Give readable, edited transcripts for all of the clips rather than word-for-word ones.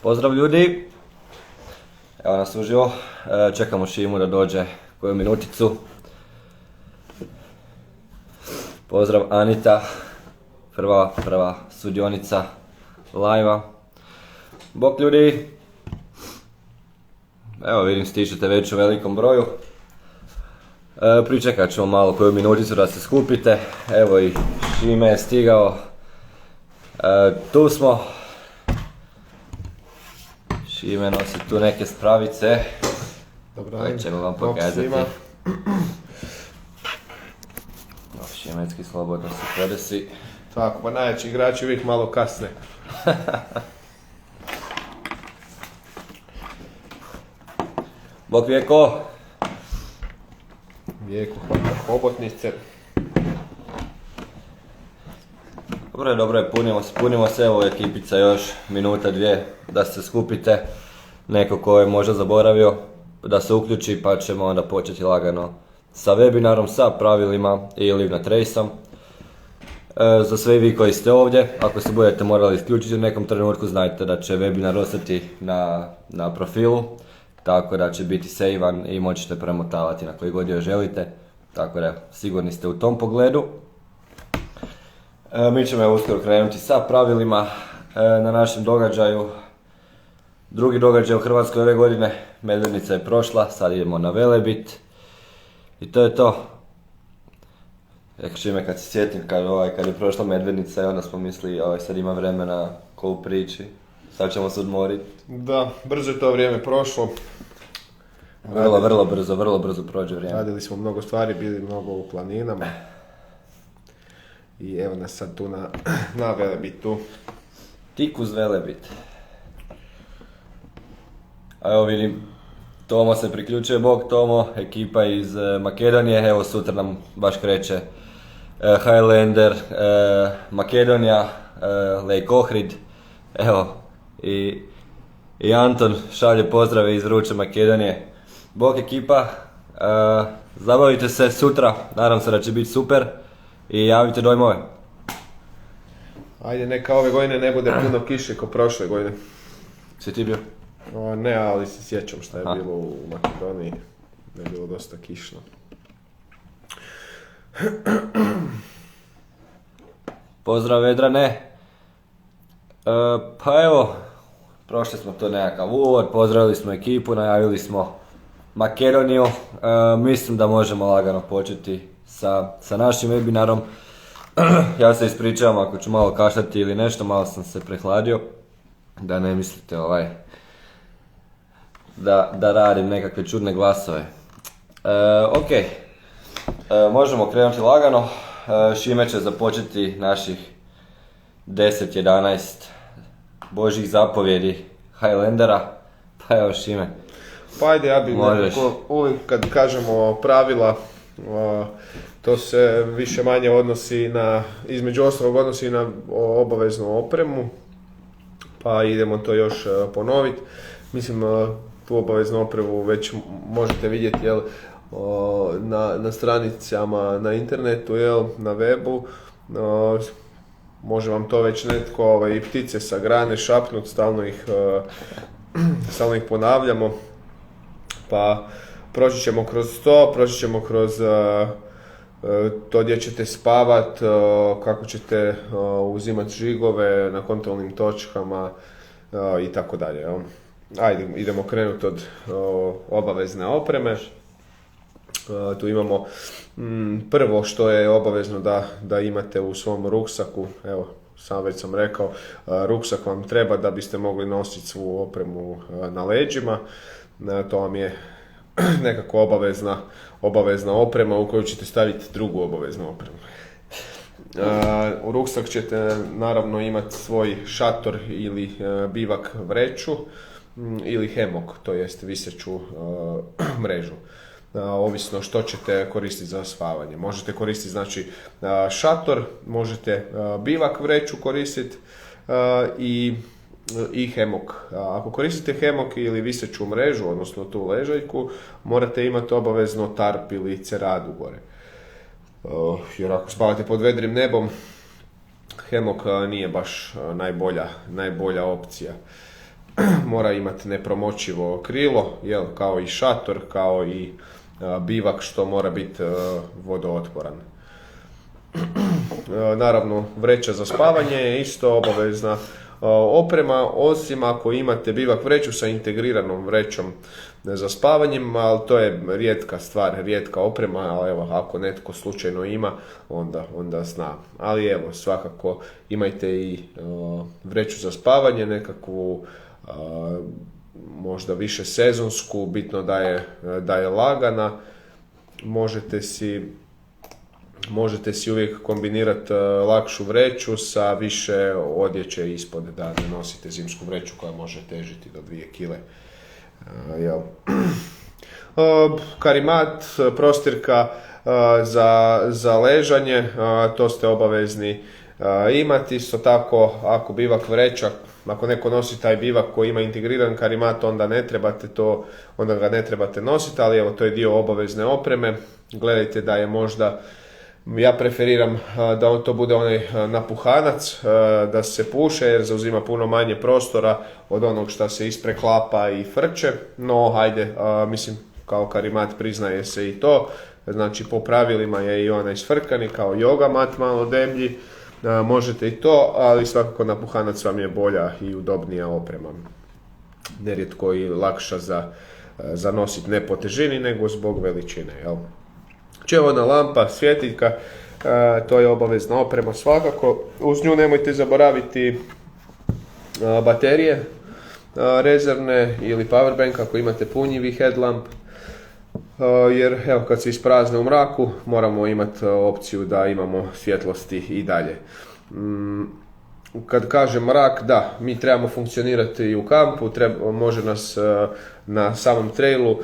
Pozdrav ljudi, evo nas uživo, čekamo Šimu da dođe koju minuticu. Pozdrav Anita, prva sudionica live-a. Bok ljudi, evo vidim stižete već u velikom broju. Pričekat ćemo malo koju minuticu da se skupite, evo i Šime je stigao, tu smo. Šime nosi tu neke spravice, koje ćemo vam pokazati. Šimecki slobodno se podesi. Tako, pa najjači igrači uvijek malo kasne. Bok Vijeko. Vijeko, hvata hobotnice. Dobro je, punimo se, evo ekipica još minuta, dvije da se skupite. Neko ko je možda zaboravio da se uključi pa ćemo onda početi lagano sa webinarom, sa pravilima i live na traceom. Za sve vi koji ste ovdje, ako se budete morali isključiti u nekom trenutku, znajte da će webinar ostati na profilu, tako da će biti sejvan i moćete premotavati na koji god joj želite, tako da sigurni ste u tom pogledu. Mi ćemo uskoro krenuti sa pravilima na našem događaju. Drugi događaj u Hrvatskoj ove godine, Medvednica je prošla, sad idemo na Velebit. I to je to. Šime, kad se sjetim kad je prošla Medvednica i onda smo mislili sad ima vremena ko u priči. Sad ćemo se odmoriti. Da, brzo je to vrijeme prošlo. Vrlo brzo prođe vrijeme. Radili smo mnogo stvari, bili mnogo u planinama. I evo nas sad tu na Velebitu. Tik uz Velebit. A evo vidim, Tomo se priključuje, bog Tomo, ekipa iz Makedonije, evo sutra nam baš kreće Highlander, Makedonija, Lake Ohrid, evo i Anton šalje pozdrave iz vruće Makedonije. Bog ekipa, zabavite se sutra, nadam se da će biti super i javite dojmove. Ajde, neka ove godine ne bude puno kiše kao prošle godine. Si ti bio? Ne, ali se sjećam šta je bilo u Makedoniji, da je bilo dosta kišno. Pozdrav Vedrane. Pa evo, prošli smo to nekakav uvod, pozdravili smo ekipu, najavili smo Makedoniju. Mislim da možemo lagano početi sa našim webinarom. Ja se ispričavam ako ću malo kašljati ili nešto, malo sam se prehladio. Da ne mislite da radim nekakve čudne glasove. Ok, možemo krenuti lagano. Šime će započeti naših 10-11 božjih zapovjedi Highlandera. Pa evo Šime. Pa ajde, ja bih uvijek kad kažemo pravila, to se više manje odnosi između ostalog odnosi na obaveznu opremu. Pa idemo to još ponoviti. Mislim, tu obaveznu opremu već možete vidjeti na stranicama na internetu, na webu. Može vam to već netko i ptice sa grane šapnut, stalno ih ponavljamo. Pa proći ćemo kroz kroz to gdje ćete spavat, kako ćete uzimati žigove na kontrolnim točkama i tako dalje. Ajde, idemo krenuti od obavezne opreme. Tu imamo prvo što je obavezno da imate u svom ruksaku. Evo, već sam rekao, ruksak vam treba da biste mogli nositi svu opremu na leđima. To vam je nekako obavezna oprema u koju ćete staviti drugu obaveznu opremu. U ruksak ćete naravno imati svoj šator ili bivak vreću ili hemok, to jest viseću mrežu. Ovisno što ćete koristiti za spavanje. Možete koristiti znači šator, možete bivak vreću koristiti i hemok. Ako koristite hemok ili viseću mrežu, odnosno tu ležaljku, morate imati obavezno tarp ili ceradu gore. Jer ako spavate pod vedrim nebom, hemok nije baš najbolja opcija. mora imati nepromočivo krilo, jel, kao i šator, kao i bivak što mora biti vodootporan. Naravno, vreća za spavanje je isto obavezna oprema, osim ako imate bivak vreću sa integriranom vrećom za spavanjem, ali to je rijetka stvar, rijetka oprema, ali evo, ako netko slučajno ima, onda zna. Ali evo, svakako imajte i vreću za spavanje, nekakvu možda više sezonsku, bitno da je lagana, možete si uvijek kombinirati lakšu vreću sa više odjeće ispod, da ne nosite zimsku vreću koja može težiti do 2 kile. Karimat, prostirka za ležanje, to ste obavezni imati. Isto tako, ako bivak vreća, ako neko nosi taj bivak koji ima integriran karimat, onda ga ne trebate nositi, ali evo, to je dio obavezne opreme. Gledajte da je možda, ja preferiram da to bude onaj napuhanac, da se puše jer zauzima puno manje prostora od onog što se ispreklapa i frče, no hajde, mislim, kao karimat priznaje se i to, znači po pravilima je i onaj sfrkani kao yoga mat malo deblji, možete i to, ali svakako napuhanac vam je bolja i udobnija oprema, nerijetko i lakša za nositi, ne po težini nego zbog veličine, jel? Čevodna lampa, svjetiljka, to je obavezna oprema svakako. Uz nju nemojte zaboraviti baterije rezervne ili powerbank ako imate punjivi headlamp, jer evo, kad se isprazne u mraku moramo imati opciju da imamo svjetlosti i dalje. Kad kažem mrak, da, mi trebamo funkcionirati i u kampu, može nas na samom trailu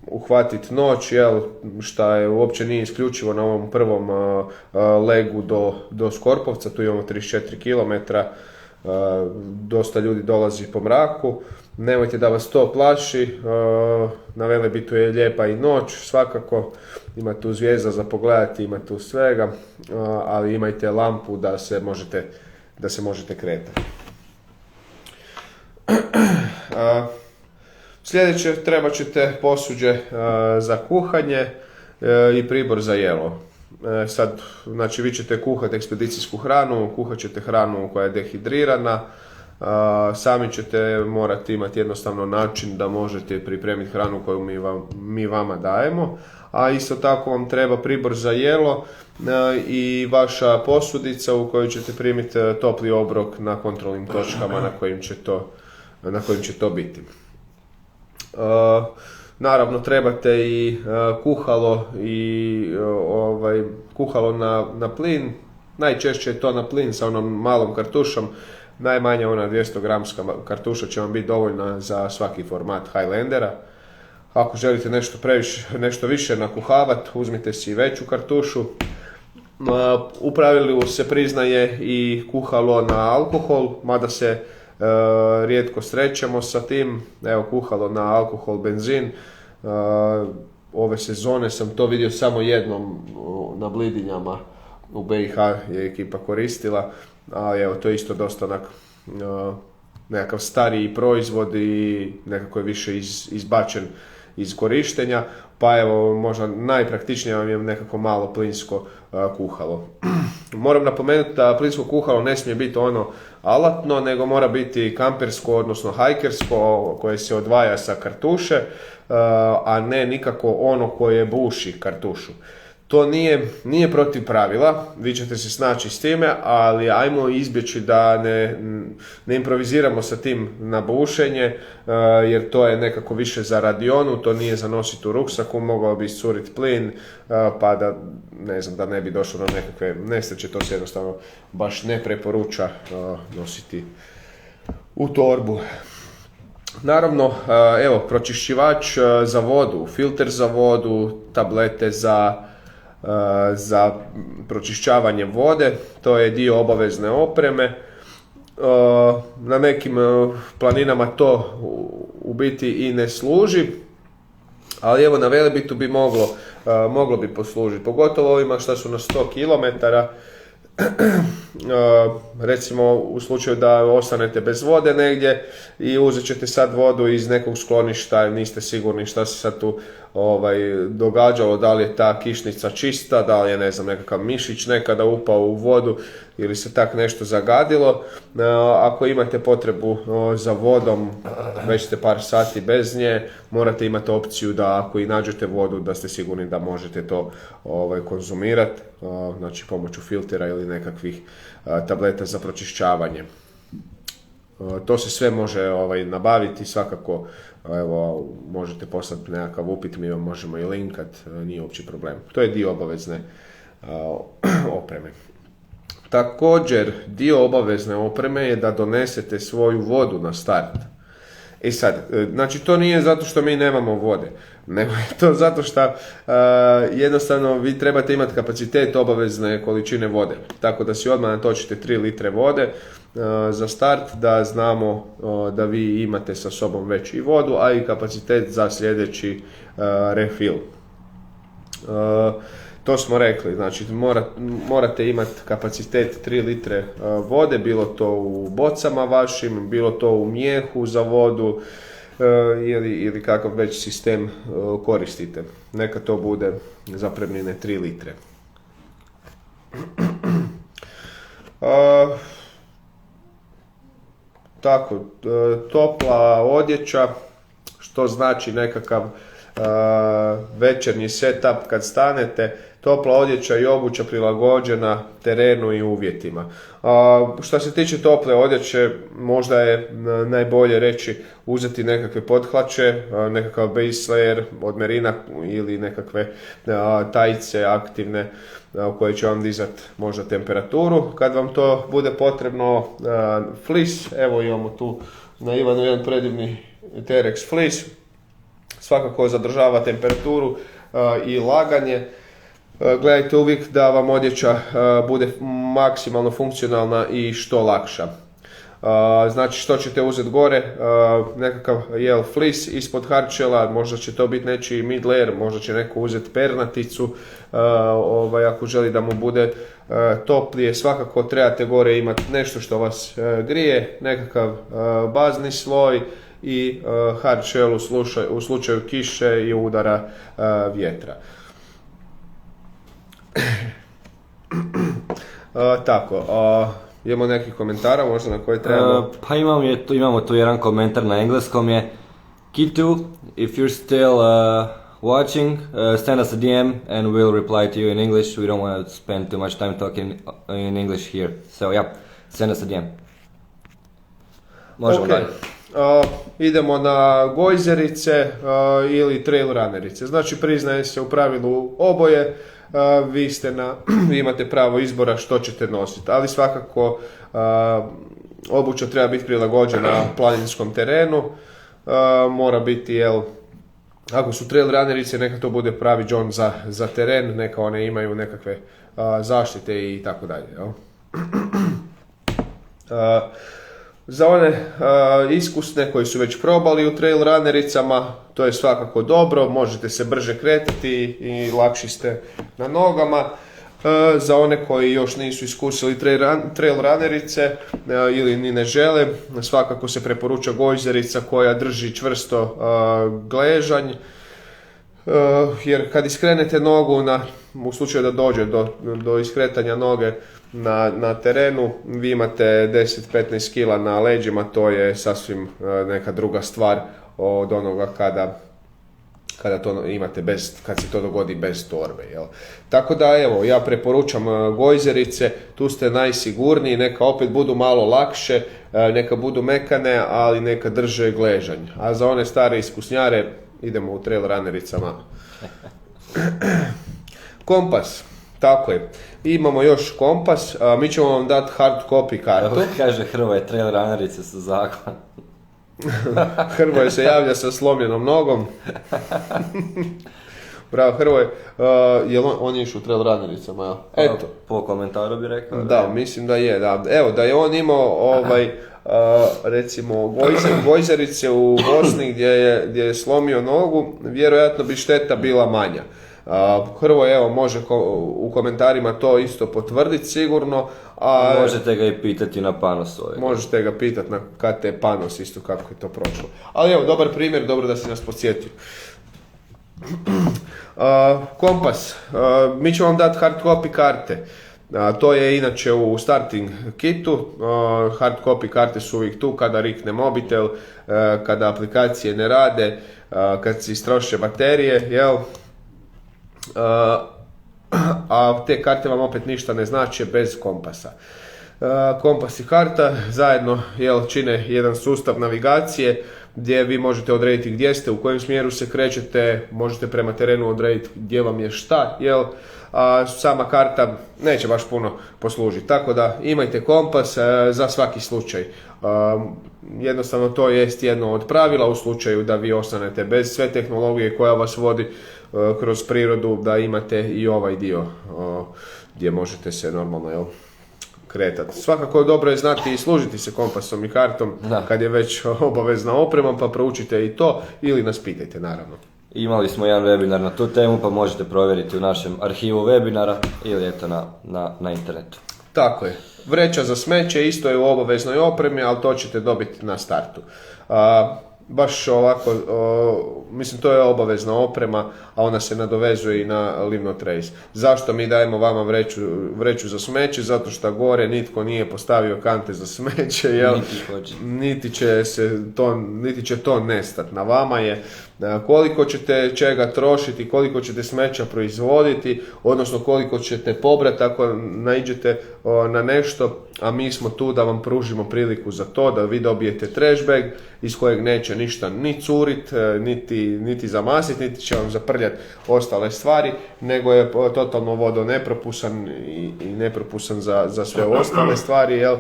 uhvatiti noć, jel, šta je uopće nije isključivo na ovom prvom legu do Skorpovca, tu imamo 34 km, dosta ljudi dolazi po mraku, nemojte da vas to plaši, na Velebitu je lijepa i noć, svakako, ima tu zvijezda za pogledati, ima tu svega, ali imajte lampu da se možete kretati. Sljedeće, trebat ćete posuđe za kuhanje i pribor za jelo. Sad, znači, vi ćete kuhati ekspedicijsku hranu, kuhat ćete hranu koja je dehidrirana, sami ćete morati imati jednostavno način da možete pripremiti hranu koju mi vama dajemo, a isto tako vam treba pribor za jelo i vaša posudica u kojoj ćete primiti topli obrok na kontrolnim točkama na kojim će to biti. Naravno, trebate i kuhalo kuhalo na plin, najčešće je to na plin sa onom malom kartušom, najmanje ona 200 gramska kartuša će vam biti dovoljna za svaki format Highlandera. Ako želite nešto više nakuhavati, uzmite si veću kartušu. U pravilu se priznaje i kuhalo na alkohol, mada se rijetko srećemo sa tim. Evo, kuhalo na alkohol, benzin. Ove sezone sam to vidio samo jednom na Blidinjama, u BiH je ekipa koristila, ali evo, to je isto dosta nekakav stariji proizvod i nekako je više izbačen iz korištenja, pa evo, možda najpraktičnije vam je nekako malo plinsko kuhalo. Moram napomenuti da plinsko kuhalo ne smije biti ono alatno, nego mora biti kampersko, odnosno hajkersko, koje se odvaja sa kartuše, a ne nikako ono koje buši kartušu. To nije protiv pravila, vi ćete se snaći s time, ali ajmo izbjeći da ne improviziramo sa tim na bušenje, jer to je nekako više za radionu, to nije za nositi u ruksaku, mogao bi iscuriti plin, pa da ne bi došlo do nekakve nesreće, to se jednostavno baš ne preporuča nositi u torbu. Naravno, evo, pročišćivač za vodu, filter za vodu, tablete za pročišćavanje vode, to je dio obavezne opreme. Na nekim planinama to u biti i ne služi, ali evo, na Velebitu bi moglo bi poslužiti, pogotovo ovima što su na 100 km, recimo u slučaju da ostanete bez vode negdje i uzet ćete sad vodu iz nekog skloništa, niste sigurni šta se sad tu događalo, da li je ta kišnica čista, da li je, ne znam, nekakav mišić nekada upao u vodu ili se tak nešto zagadilo. Ako imate potrebu za vodom, već ste par sati bez nje, morate imati opciju da ako i nađete vodu, da ste sigurni da možete to konzumirati, znači pomoću filtera ili nekakvih tableta za pročišćavanje. To se sve može nabaviti, svakako evo, možete poslati nekakav upit, mi vam možemo i linkat, nije uopći problem. To je dio obavezne opreme. Također, dio obavezne opreme je da donesete svoju vodu na start. I sad, znači to nije zato što mi nemamo vode, nego je to zato što jednostavno vi trebate imati kapacitet obavezne količine vode. Tako da si odmah natočite 3 litre vode za start, da znamo da vi imate sa sobom već i vodu, a i kapacitet za sljedeći refill. To smo rekli, znači morate imati kapacitet 3 litre vode, bilo to u bocama vašim, bilo to u mijehu za vodu ili kakav već sistem koristite. Neka to bude zapremnine 3 litre. Tako, topla odjeća, što znači nekakav večernji setup kad stanete, topla odjeća i obuća prilagođena terenu i uvjetima. Što se tiče tople odjeće, možda je najbolje reći uzeti nekakve pothlače, nekakav base layer od merina ili nekakve tajice aktivne koje će vam dizati možda temperaturu. Kad vam to bude potrebno, fleece, evo imamo tu na Ivanu jedan predivni Terex fleece, svakako zadržava temperaturu i laganje. Gledajte uvijek da vam odjeća bude maksimalno funkcionalna i što lakša. Znači što ćete uzeti gore, nekakav fleece ispod hardshella, možda će to biti nečiji mid layer, možda će neko uzeti pernaticu, ako želi da mu bude toplije. Svakako trebate gore imati nešto što vas grije, nekakav bazni sloj i hard shell u slučaju kiše i udara vjetra. Tako, imamo nekih komentara možda na koje trebamo? Pa imamo tu jedan komentar na engleskom je: Kitu, if you're still watching, send us a DM and we'll reply to you in English. We don't want to spend too much time talking in English here. So yeah, send us a DM. Možemo dalje. Idemo na gojzerice ili trail runnerice. Znači priznaje se u pravilu oboje, vi imate pravo izbora što ćete nositi, ali svakako obuća treba biti prilagođena planinskom terenu, mora biti, ako su trail runnerice, neka to bude pravi džon za teren, neka one imaju nekakve zaštite i tako dalje. Za one iskusne koji su već probali u trail runnericama, to je svakako dobro, možete se brže kretati i lakši ste na nogama. Za one koji još nisu iskusili trail runnerice ili ni ne žele, svakako se preporuča gojzerica koja drži čvrsto gležanj, jer kad iskrenete nogu, u slučaju da dođe do iskretanja noge na terenu, vi imate 10-15 kila na leđima, to je sasvim neka druga stvar od onoga kada to imate kad se to dogodi bez torbe. Jel? Tako da evo, ja preporučam gojzerice, tu ste najsigurniji, neka opet budu malo lakše, neka budu mekane, ali neka drže gležanj. A za one stare iskusnjare idemo u trail runnericama. Kompas, tako je. Imamo još kompas, mi ćemo vam dati hard copy kartu. Kaže Hrvoje, trail runnerice su zakon. Hrvoje se javlja sa slomljenom nogom. Bravo Hrvoje, jel on je išao u trail runnericama? Eto. Po komentaru bi rekao. Da, mislim da je. Da. Evo, da je on imao recimo gojzerice u Bosni gdje je slomio nogu, vjerojatno bi šteta bila manja. Hrvoje, evo, može u komentarima to isto potvrditi sigurno. A Možete ga i pitati na Panosu. možete ga pitati na KT Panos isto kako je to prošlo. Ali evo, dobar primjer, dobro da si nas podsjetio. Kompas, mi ćemo vam dati hard copy karte. To je inače u starting kitu. Hard copy karte su uvijek tu kada rikne mobitel, kada aplikacije ne rade, kad se istroše baterije, jel? A te karte vam opet ništa ne znače bez kompasa. Kompas i karta zajedno čine jedan sustav navigacije gdje vi možete odrediti gdje ste, u kojem smjeru se krećete, možete prema terenu odrediti gdje vam je šta, a sama karta neće baš puno poslužiti. Tako da imajte kompas za svaki slučaj. Jednostavno to jest jedno od pravila u slučaju da vi ostanete bez sve tehnologije koja vas vodi kroz prirodu, da imate i ovaj dio gdje možete se normalno kretati. Svakako dobro je znati i služiti se kompasom i kartom kad je već obavezna oprema, pa proučite i to ili nas pitajte naravno. Imali smo jedan webinar na tu temu, pa možete provjeriti u našem arhivu webinara ili eto na internetu. Tako je. Vreća za smeće isto je u obaveznoj opremi, ali to ćete dobiti na startu. Baš ovako, mislim to je obavezna oprema, a ona se nadovezuje i na Live Not Trace. Zašto mi dajemo vama vreću za smeće? Zato što gore nitko nije postavio kante za smeće, jel? Niti će to nestati. Na vama je koliko ćete čega trošiti, koliko ćete smeća proizvoditi, odnosno koliko ćete pobrati ako naiđete na nešto, a mi smo tu da vam pružimo priliku za to, da vi dobijete trash bag iz kojeg neće ništa ni curit, niti zamasiti, niti će vam zaprljati ostale stvari, nego je totalno vodonepropusan i nepropusan za sve ostale stvari, jel?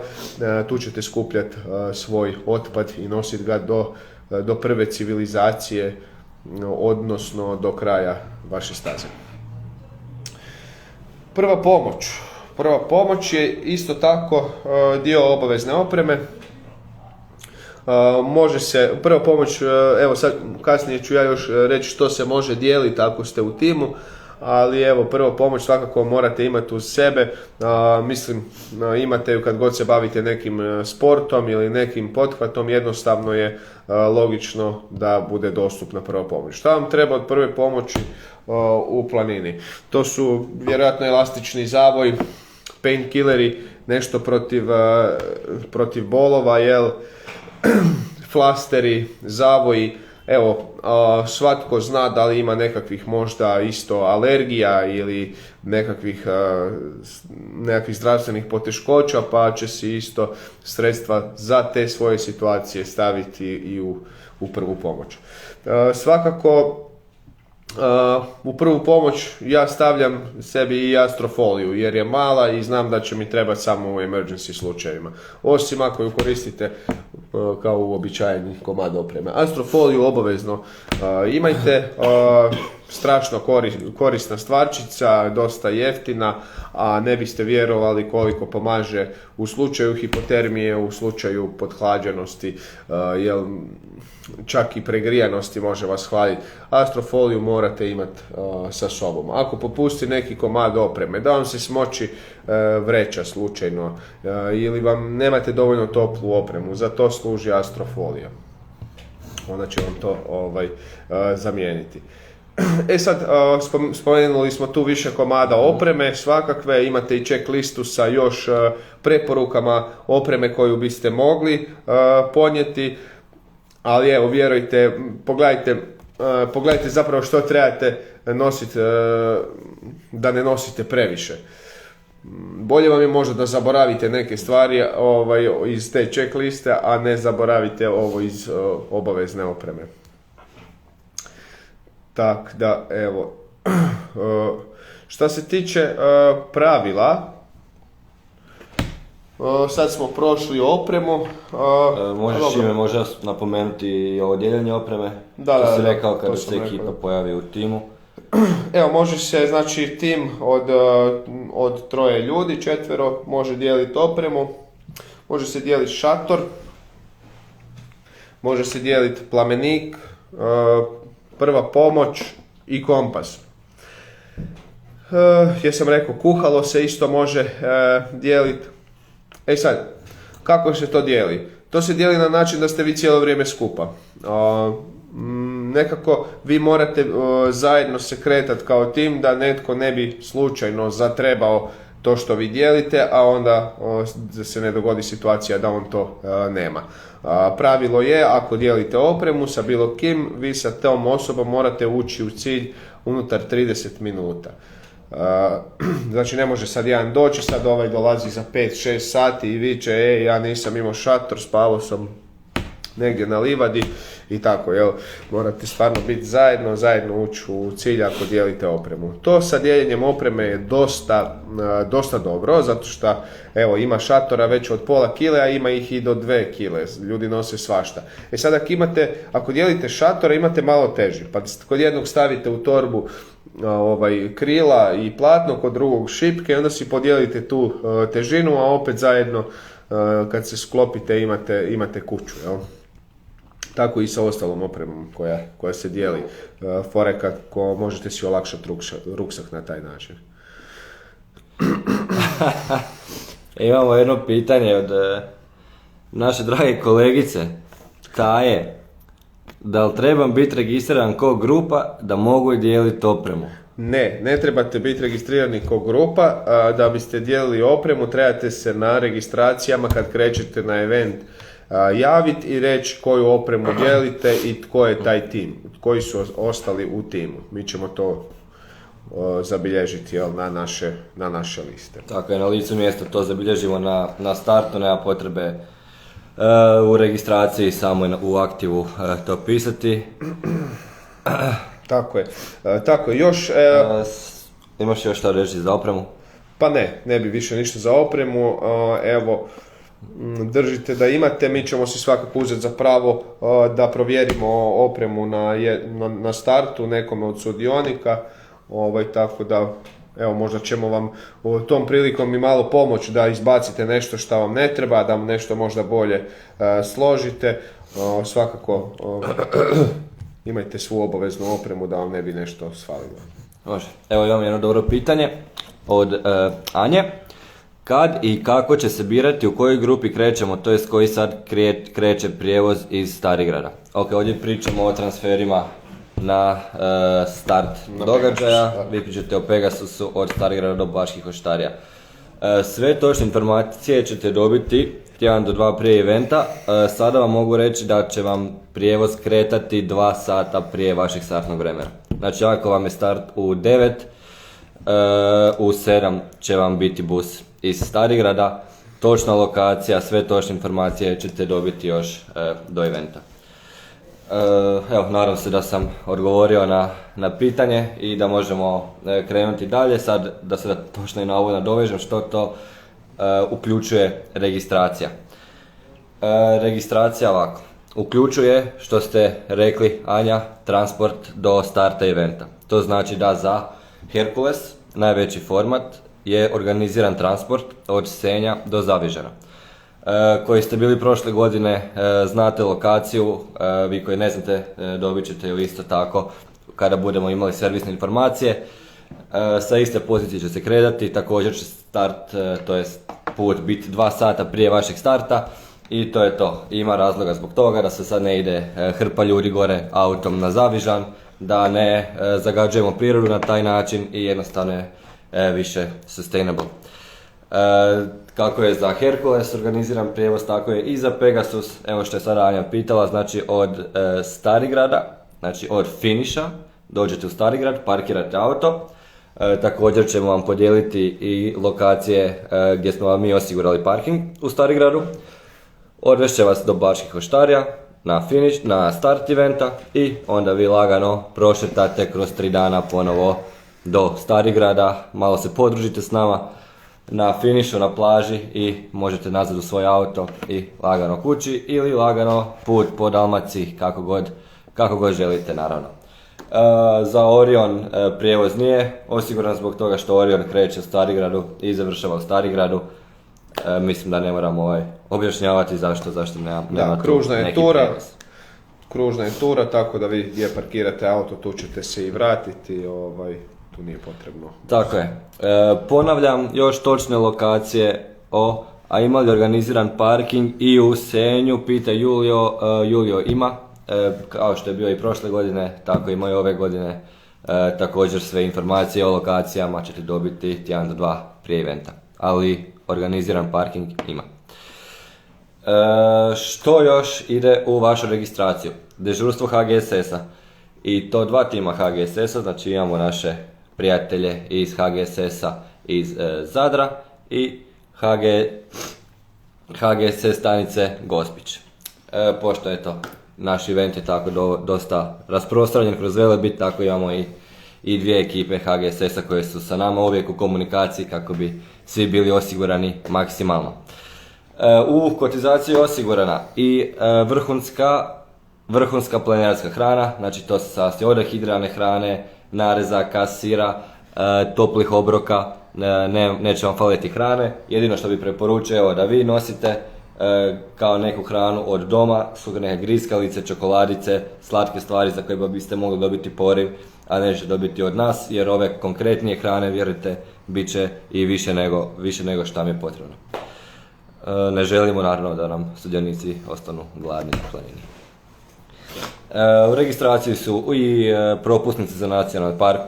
Tu ćete skupljati svoj otpad i nositi ga do prve civilizacije, odnosno do kraja vaše staze. Prva pomoć je isto tako dio obavezne opreme. Može se, prva pomoć, evo sad kasnije ću ja još reći što se može dijeliti ako ste u timu, ali evo prva pomoć svakako morate imati uz sebe, mislim imate ju kad god se bavite nekim sportom ili nekim pothvatom, jednostavno je logično da bude dostupna prva pomoć. Šta vam treba od prve pomoći u planini? To su vjerojatno elastični zavoj, painkilleri, nešto protiv bolova, flasteri, zavoji. Evo, svatko zna da li ima nekakvih možda isto alergija ili nekakvih zdravstvenih poteškoća, pa će si isto sredstva za te svoje situacije staviti i u prvu pomoć. Svakako, u prvu pomoć ja stavljam sebi i astrofoliju jer je mala i znam da će mi trebati samo u emergency slučajevima. Osim ako ju koristite kao uobičajeni komad opreme. Astrofoliju obavezno imajte, strašno korisna stvarčica, dosta jeftina, a ne biste vjerovali koliko pomaže u slučaju hipotermije, u slučaju podhlađenosti, čak i pregrijanosti može vas hladiti. Astrofoliju morate imati sa sobom. Ako popusti neki komad opreme, da vam se smoči vreća slučajno ili vam nemate dovoljno toplu opremu, za to služi astrofolija. Ona će vam to zamijeniti. Sad, spomenuli smo tu više komada opreme, svakakve, imate i checklistu sa još preporukama opreme koju biste mogli ponijeti, ali evo, vjerujte, pogledajte zapravo što trebate nositi, da ne nosite previše. Bolje vam je možda da zaboravite neke stvari iz te checkliste, a ne zaboravite ovo iz obavezne opreme. Tak da, evo, šta se tiče pravila, sad smo prošli opremu. Možeš ime možda napomenuti i ovo dijeljenje opreme? Da, si rekao kada se ekipa pojavi u timu. Evo, može se, znači, tim od 3 ljudi, 4 može dijeliti opremu, može se dijeliti šator, može se dijeliti plamenik, prva pomoć i kompas. Jesam rekao, kuhalo se isto može dijeliti. Sad, kako se to dijeli? To se dijeli na način da ste vi cijelo vrijeme skupa. Nekako vi morate zajedno se kretati kao tim da netko ne bi slučajno zatrebao to što vi dijelite, a onda da se ne dogodi situacija da on to nema. Pravilo je, ako dijelite opremu sa bilo kim, vi sa tom osobom morate ući u cilj unutar 30 minuta. Znači ne može sad jedan doći, sad ovaj dolazi za 5-6 sati i viče, ja nisam imao šator, spavao sam negdje na livadi i tako, jel? Morate stvarno biti zajedno ući u cilj ako dijelite opremu. To sa dijeljenjem opreme je dosta dobro, zato što evo, ima šatora već od pola kile, a ima ih i do 2 kile, ljudi nose svašta. Sad ako dijelite šatora imate malo teži, pa kod jednog stavite u torbu krila i platno, kod drugog šipke i onda si podijelite tu težinu, a opet zajedno kad se sklopite imate kuću, jel? Tako i sa ostalom opremom koja se dijeli. Fore kako možete si olakšati ruksak na taj način. Imamo jedno pitanje od naše drage kolegice Taje. Da li trebam biti registriran kao grupa da mogu dijeliti opremu? Ne trebate biti registrirani kao grupa. Da biste dijelili opremu trebate se na registracijama kad krećete na event javiti i reći koju opremu dijelite i tko je taj tim, koji su ostali u timu. Mi ćemo to zabilježiti, jel, na naše liste. Tako je, na licu mjesta to zabilježimo na startu, nema potrebe u registraciji samo u aktivu to pisati. Tako je. Još... Imaš još što reći za opremu? Pa ne bi više ništa za opremu. Evo, držite da imate, mi ćemo si svakako uzeti za pravo da provjerimo opremu na startu nekome od sudionika, tako da evo, možda ćemo vam tom prilikom i malo pomoći da izbacite nešto što vam ne treba, da vam nešto možda bolje složite. Svakako imajte svu obaveznu opremu da vam ne bi nešto svalilo. Može. Evo imam jedno dobro pitanje od Anje. Kad i kako će se birati u kojoj grupi krećemo, to jest koji sad kreće prijevoz iz Starigrada? Ok, ovdje pričamo o transferima na start događaja, vi pričate o Pegasusu od Starigrada do Baških Oštarija. Sve točne informacije ćete dobiti tjedan do 2 prije eventa. Sada vam mogu reći da će vam prijevoz kretati 2 sata prije vašeg startnog vremena. Znači ako vam je start u 9, u 7 će vam biti bus iz Starigrada. Točna lokacija, sve točne informacije ćete dobiti još do eventa. Evo, nadam se da sam odgovorio na pitanje i da možemo krenuti dalje. Sad da se točno i na ovo nadovežem što to uključuje registracija. Registracija ovako. Uključuje, što ste rekli Anja, transport do starta eventa. To znači da za Herkules, najveći format, je organiziran transport od Senja do Zavižana. Koji ste bili prošle godine, znate lokaciju, vi koji ne znate dobit ćete ju isto tako kada budemo imali servisne informacije. Sa iste pozicije će se kretati, također će start, to jest put biti 2 sata prije vašeg starta i to je to. Ima razloga zbog toga da se sad ne ide hrpa ljudi gore autom na Zavižan, da ne zagađujemo prirodu na taj način i jednostavno je više sustainable. Kako je za Herkules organiziran prijevoz, tako je i za Pegasus. Evo što je sada Anja pitala, znači od Starigrada, znači od finiša, dođete u Starigrad, parkirate auto. Također ćemo vam podijeliti i lokacije gdje smo vam mi osigurali parking u Starigradu. Odvešće vas do Baških Oštarija na start eventa i onda vi lagano prošetate kroz 3 dana ponovo do Starigrada, malo se podružite s nama na finišu na plaži i možete nazad u svoj auto i lagano kući ili lagano put po Dalmaciji, kako god želite naravno. Za Orion prijevoz nije osiguran zbog toga što Orion kreće u Starigradu i završava u Starigradu. Mislim da ne moram objašnjavati zašto nema kružna je neki tura. prijevoz. Kružna je tura, tako da vi gdje parkirate auto, tu ćete se i vratiti. tu nije potrebno. Tako je. Ponavljam još točne lokacije a ima li organiziran parking i u Senju, pita Julio. Julio ima, kao što je bio i prošle godine, tako ima i ove godine. Također sve informacije o lokacijama ćete dobiti tjedan do 2 prije eventa, ali organiziran parking ima. Što još ide u vašu registraciju? Dežurstvo HGSS-a i to 2 tima HGSS-a, znači imamo naše prijatelje iz HGSS-a iz Zadra i HGSS stanice Gospić. Pošto je to naš event je tako dosta rasprostranjen kroz Velebit, tako imamo i 2 ekipe HGSS-a koje su sa nama uvijek u komunikaciji kako bi svi bili osigurani maksimalno. U kotizaciji je osigurana i vrhunska planinarska hrana, znači to se sastoji od dehidrane hrane, narezaka, sira, toplih obroka, neće vam faliti hrane. Jedino što bi preporučio da vi nosite kao neku hranu od doma su neke griskalice, čokoladice, slatke stvari za koje biste mogli dobiti poriv, a neće dobiti od nas, jer ove konkretnije hrane, vjerujte, bit će i više nego što vam je potrebno. Ne želimo naravno da nam sudionici ostanu gladni na planini. U registraciji su i propusnice za nacionalni park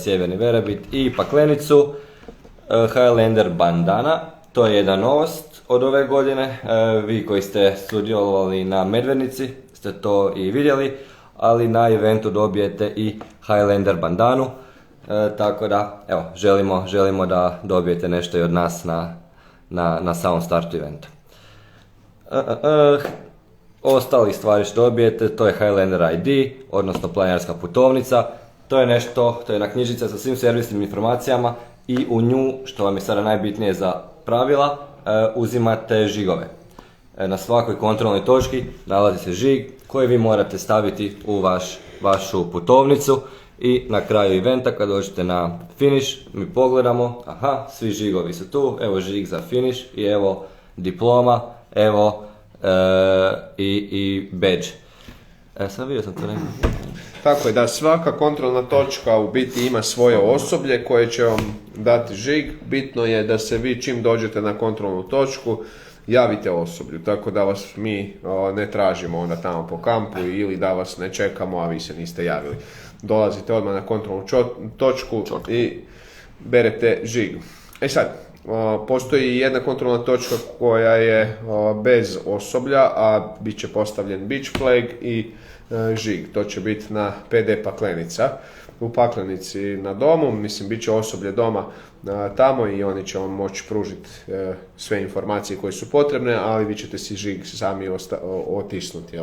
Sjeverni Velebit i Paklenicu, Highlander bandana, to je jedna novost od ove godine. Vi koji ste sudjelovali na Medvednici ste to i vidjeli, ali na eventu dobijete i Highlander bandanu, tako da evo, želimo da dobijete nešto i od nas na samom startu eventa. Ostali stvari što dobijete, to je Highlander ID, odnosno planinarska putovnica. To je jedna knjižica sa svim servisnim informacijama i u nju, što vam je sada najbitnije za pravila, uzimate žigove. Na svakoj kontrolnoj točki nalazi se žig koji vi morate staviti u vašu putovnicu i na kraju eventa kad dođete na finish mi pogledamo, aha, svi žigovi su tu, evo žig za finish i evo diploma, evo i badge. Sad vidio sam to nekako. Tako je, da svaka kontrolna točka u biti ima svoje osoblje koje će vam dati žig. Bitno je da se vi čim dođete na kontrolnu točku javite osoblju, tako da vas mi ne tražimo onda tamo po kampu ili da vas ne čekamo, a vi se niste javili. Dolazite odmah na kontrolnu točku i berete žig. Sad, postoji jedna kontrolna točka koja je bez osoblja, a bit će postavljen beach flag i žig. To će biti na PD Paklenica. U Paklenici na domu, mislim, bit će osoblje doma tamo i oni će vam moći pružiti sve informacije koje su potrebne, ali vi ćete si žig sami otisnuti.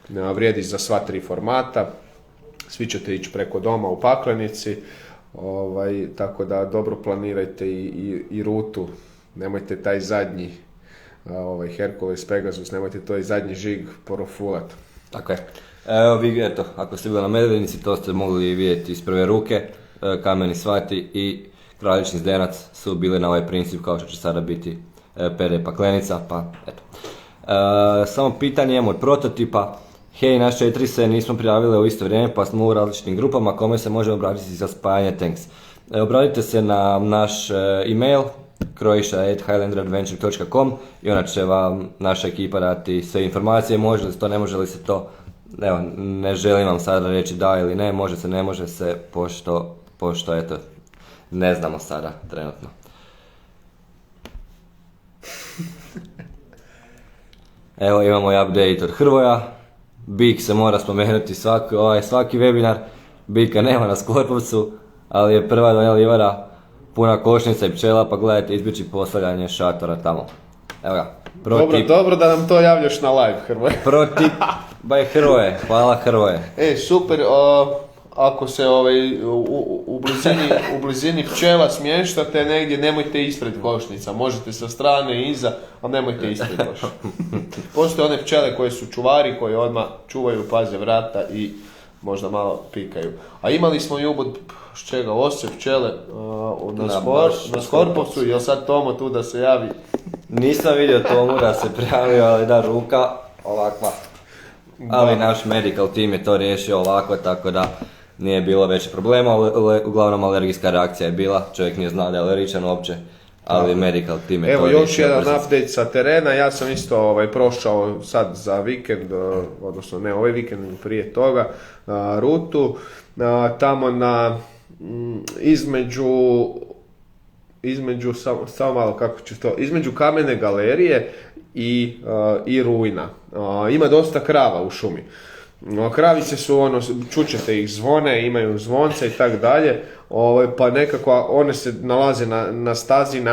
Vrijedi za sva 3 formata, svi ćete ići preko doma u Paklenici, tako da dobro planirajte i rutu, nemojte taj zadnji Hercules Pegasus, nemojte to i zadnji žig porofulati. Tako je. Evo vi, eto, ako ste bili na Medvednici, to ste mogli vidjeti iz prve ruke, Kameni Svati i Kraljični Zdenac su bili na ovaj princip kao što će sada biti PD Paklenica, pa eto. Samo pitanje imamo od prototipa, hej, naš 4 se nismo prijavili u isto vrijeme pa smo u različitim grupama, kome se može obratiti za spajanje tanks. Obratite se na naš email croatia@highlanderadventure.com i ona će vam naša ekipa dati sve informacije, može li se to, ne može li se to. Evo, ne želim vam sada reći da ili ne, može se, ne može se, pošto eto, ne znamo sada trenutno. Evo imamo i update od Hrvoja, Bik se mora spomenuti svaki webinar, Bika nema na Skorpovcu, ali je prva Donja Livada puna košnica i pčela, pa gledajte izbjeći postavljanje šatora tamo. Evo ga. Dobro da nam to javljaš na live, Hrvoje. Protip by Hrvoje, hvala Hrvoje. Super, ako se u blizini pčela smještate negdje, nemojte ispred košnica, možete sa strane i iza, ali nemojte ispred baš. Postoje one pčele koje su čuvari, koje odmah čuvaju, paze vrata i možda malo pikaju. A imali smo i ubod osje pčele na Skorpovcu, jel sad Tomo tu da se javi? Nisam vidio Tomu da se prijavio, ali da, ruka ovakva. Ali naš medical team je to riješio ovako, tako da nije bilo veće problema, uglavnom alergijska reakcija je bila, čovjek nije znao da je alergičan uopće, ali medical team je Evo to još riješio jedan brzo. update sa terena, ja sam isto prošao sad za vikend, odnosno ne ovaj vikend, nego prije toga, rutu, tamo na samo malo kako ću to, između Kamene galerije i Rujna. Ima dosta krava u šumi. Kravice su čućete ih zvone, imaju zvonce i tak dalje, pa nekako one se nalaze na stazi,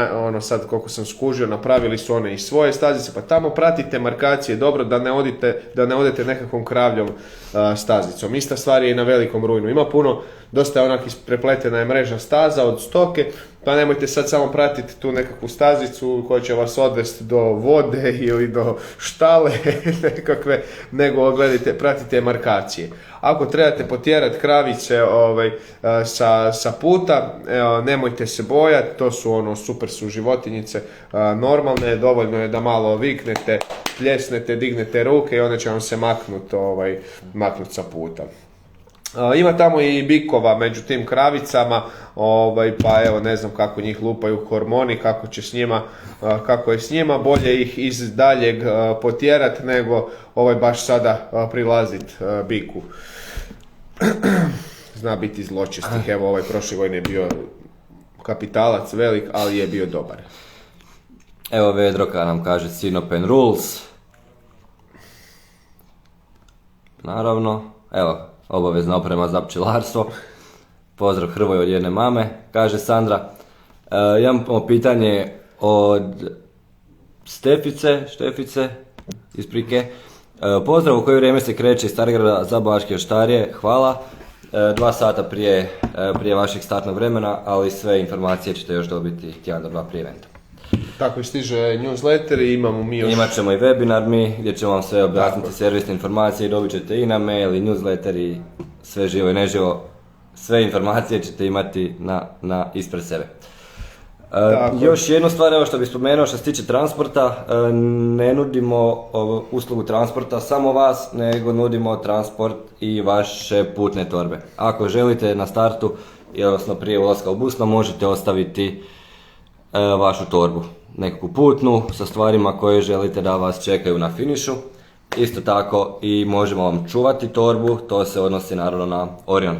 sad koliko sam skužio, napravili su one i svoje stazice, pa tamo pratite markacije dobro da ne odete nekakvom kravljom stazicom. Ista stvar je i na Velikom Rujnu. Ima dosta je onak prepletena je mreža staza od stoke, pa nemojte sad samo pratiti tu nekakvu stazicu koja će vas odvesti do vode ili do štale nekakve, nego pratite markacije. Ako trebate potjerati kravice sa puta, nemojte se bojati, to su super su životinjice normalne, dovoljno je da malo viknete, pljesnete, dignete ruke i one će vam se maknut sa puta. Ima tamo i bikova među tim kravicama, pa evo ne znam kako njih lupaju hormoni, kako je s njima, bolje ih iz daljeg potjerat nego baš sada prilazit biku. Zna biti zločestih, evo prošle godine je bio kapitalac velik, ali je bio dobar. Evo Vedroka nam kaže Sinopen Rules. Naravno, evo, obavezna oprema za pčelarstvo. Pozdrav Hrvoj od jedne mame, kaže Sandra. Imamo pitanje od Štefice, isprike. Pozdrav, u koje vrijeme se kreće iz Starigrada za Baške oštarije, hvala. 2 sata prije vašeg startnog vremena, ali sve informacije ćete još dobiti tjedan do 2 prije eventa. Tako stiže newsletter i imamo mi još... Imat ćemo i webinar gdje ćemo vam sve objasniti, servisne informacije, dobit ćete i na mail i newsletter i sve živo i neživo. Sve informacije ćete imati ispred sebe. Još jednu stvar, evo što bih spomenuo što se tiče transporta, ne nudimo uslugu transporta samo vas, nego nudimo transport i vaše putne torbe. Ako želite na startu, odnosno prije ulaska u busno, možete ostaviti vašu torbu, nekakvu putnu sa stvarima koje želite da vas čekaju na finišu. Isto tako i možemo vam čuvati torbu, to se odnosi naravno na Orion,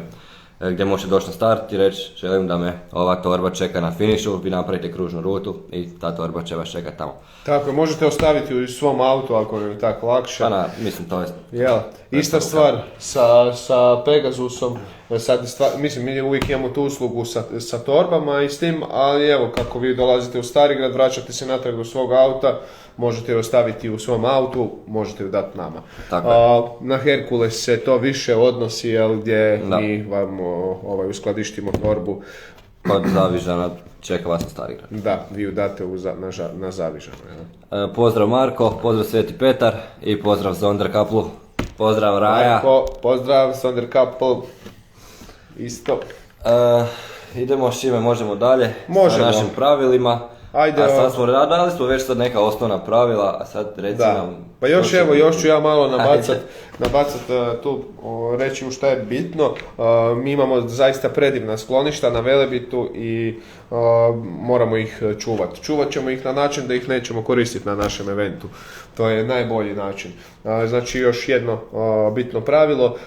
gdje možete doći na start i reći želim da me ova torba čeka na finišu, vi napravite kružnu rutu i ta torba će vas čekati tamo. Tako, možete ostaviti u svom autu ako je tako lakše. Pa mislim to je... Ista stvar sa Pegasusom, mi uvijek imamo tu uslugu sa torbama i s tim, ali evo kako vi dolazite u Starigrad, vraćate se natrag do svog auta, možete ju ostaviti u svom autu, možete ju dati nama. Na Herkules se to više odnosi, gdje mi vam uskladištimo torbu. Od Zavižana čeka vas na Starigrad. Da, vi ju date na Zavižanu. Pozdrav Marko, pozdrav Sveti Petar i pozdrav Sonderkaplu. Pozdrav Raja. Marko, pozdrav Sonderkapl. Isto. Idemo s čime možemo dalje. Možemo. Sa našim pravilima. Ajde, a sad smo dali smo već sad neka osnovna pravila, a sad reci nam... Pa još ću ja malo nabacat tu, reći u šta je bitno. Mi imamo zaista predivna skloništa na Velebitu i moramo ih čuvati. Čuvat ćemo ih na način da ih nećemo koristiti na našem eventu. To je najbolji način. Znači još jedno bitno pravilo,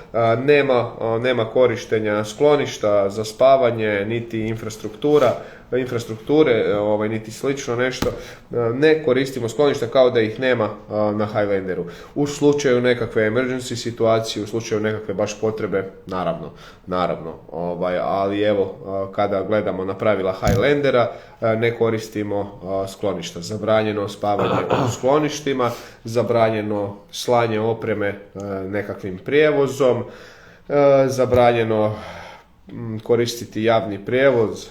nema korištenja skloništa za spavanje, niti infrastrukture, niti slično nešto. Ne koristimo skloništa kao da ih nema na Highlanderu. U slučaju nekakve emergency situacije, u slučaju nekakve baš potrebe, naravno. Ali evo, kada gledamo na pravila Highlandera, ne koristimo skloništa. Zabranjeno spavanje u skloništima, zabranjeno slanje opreme nekakvim prijevozom, zabranjeno koristiti javni prijevoz,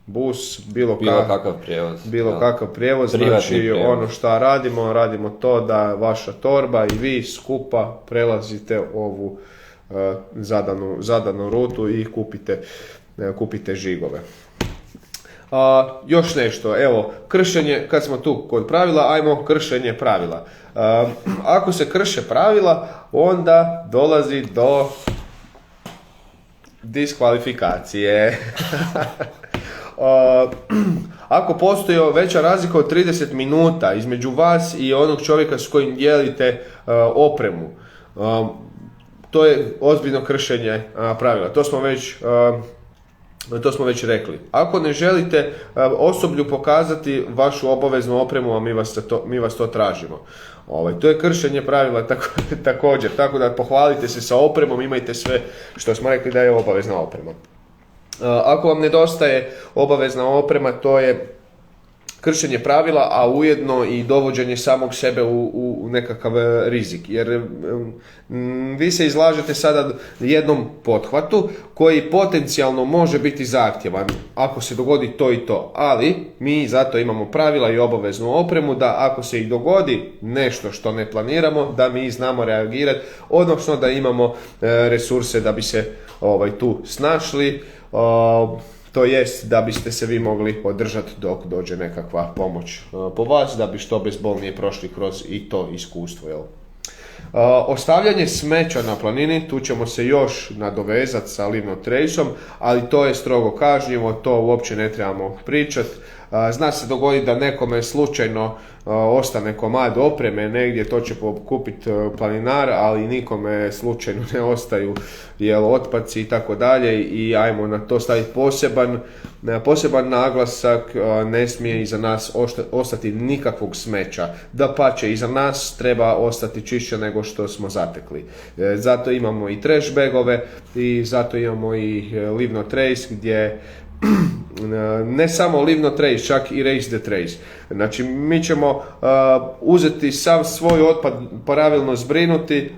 bus, bilo kakav prijevoz. Znači ono što radimo to da vaša torba i vi skupa prelazite ovu zadanu rutu i kupite žigove. Još nešto, evo, kršenje, kad smo tu kod pravila, ajmo kršenje pravila. Ako se krše pravila, onda dolazi do Diskvalifikacije. Ako postoji veća razlika od 30 minuta između vas i onog čovjeka s kojim dijelite opremu, to je ozbiljno kršenje pravila. To smo već rekli. Ako ne želite osoblju pokazati vašu obaveznu opremu, a mi vas to tražimo. To je kršenje pravila također, tako da pohvalite se sa opremom, imajte sve što smo rekli da je obavezna oprema. Ako vam nedostaje obavezna oprema, to je kršenje pravila, a ujedno i dovođenje samog sebe u nekakav rizik. Jer vi se izlažete sada jednom pothvatu koji potencijalno može biti zahtjevan ako se dogodi to i to. Ali mi zato imamo pravila i obaveznu opremu da ako se i dogodi nešto što ne planiramo, da mi znamo reagirati, odnosno da imamo resurse da bi se tu snašli. To jest da biste se vi mogli održati dok dođe nekakva pomoć po vas, da bi što bezbolnije prošli kroz i to iskustvo. Jel? Ostavljanje smeća na planini, tu ćemo se još nadovezati sa Live No Traceom, ali to je strogo kažnjivo, to uopće ne trebamo pričati. Zna se dogoditi da nekome slučajno ostane komad opreme negdje, to će kupiti planinar, ali nikome slučajno ne ostaju otpaci i tako dalje, i ajmo na to staviti poseban naglasak. Ne smije iza nas ostati nikakvog smeća. Dapače, iza nas treba ostati čišće nego što smo zatekli. Zato imamo i trash bagove i zato imamo i Live No Trace, gdje ne samo Live No Trace, čak i Race the Trace. Znači, mi ćemo uzeti sav svoj otpad, pravilno zbrinuti,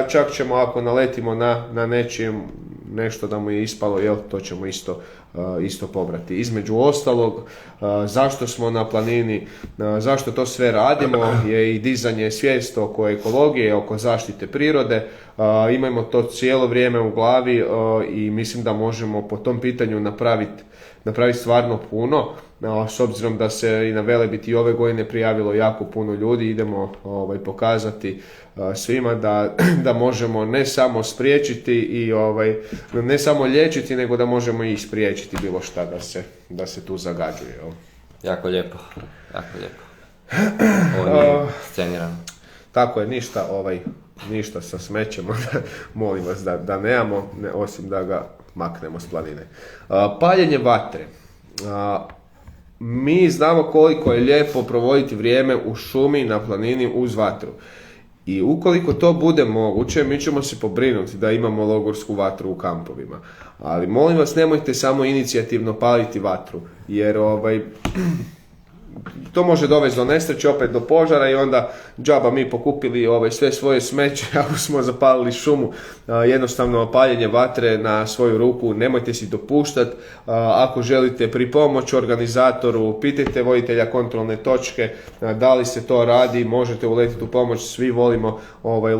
čak ćemo, ako naletimo na nešto da mu je ispalo, to ćemo isto pobrati. Između ostalog, zašto smo na planini, zašto to sve radimo, je i dizanje svijesti oko ekologije, oko zaštite prirode. Imajmo to cijelo vrijeme u glavi i mislim da možemo po tom pitanju napraviti stvarno puno. S obzirom da se i na Velebit i ove godine prijavilo jako puno ljudi, idemo pokazati svima da možemo ne samo spriječiti i ne samo liječiti, nego da možemo i spriječiti bilo šta da se tu zagađuje. Jako lijepo. Ovo nije scenirano. Tako je, ništa sa smećem, molim vas da nemamo, osim da ga maknemo s planine. Paljenje vatre. Mi znamo koliko je lijepo provoditi vrijeme u šumi, na planini, uz vatru. I ukoliko to bude moguće, mi ćemo se pobrinuti da imamo logorsku vatru u kampovima. Ali molim vas, nemojte samo inicijativno paliti vatru, jer to može dovesti do nesreće, opet do požara, i onda džaba mi pokupili sve svoje smeće ako smo zapalili šumu. Jednostavno, paljenje vatre na svoju ruku nemojte si dopuštati. Ako želite pripomoć organizatoru, pitajte voditelja kontrolne točke da li se to radi, možete uletiti u pomoć. Svi volimo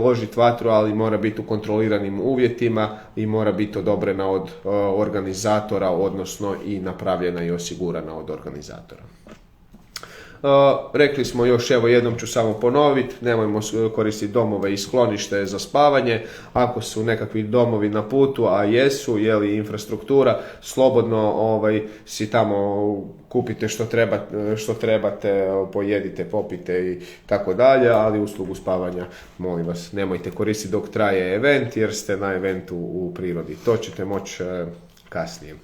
ložiti vatru, ali mora biti u kontroliranim uvjetima i mora biti odobrena od organizatora, odnosno i napravljena i osigurana od organizatora. Rekli smo još, jednom ću samo ponoviti, nemojmo koristiti domove i sklonište za spavanje. Ako su nekakvi domovi na putu, a jesu, infrastruktura, slobodno si tamo kupite što trebate, pojedite, popite i tako dalje, ali uslugu spavanja, molim vas, nemojte koristiti dok traje event, jer ste na eventu u prirodi. To ćete moći kasnije.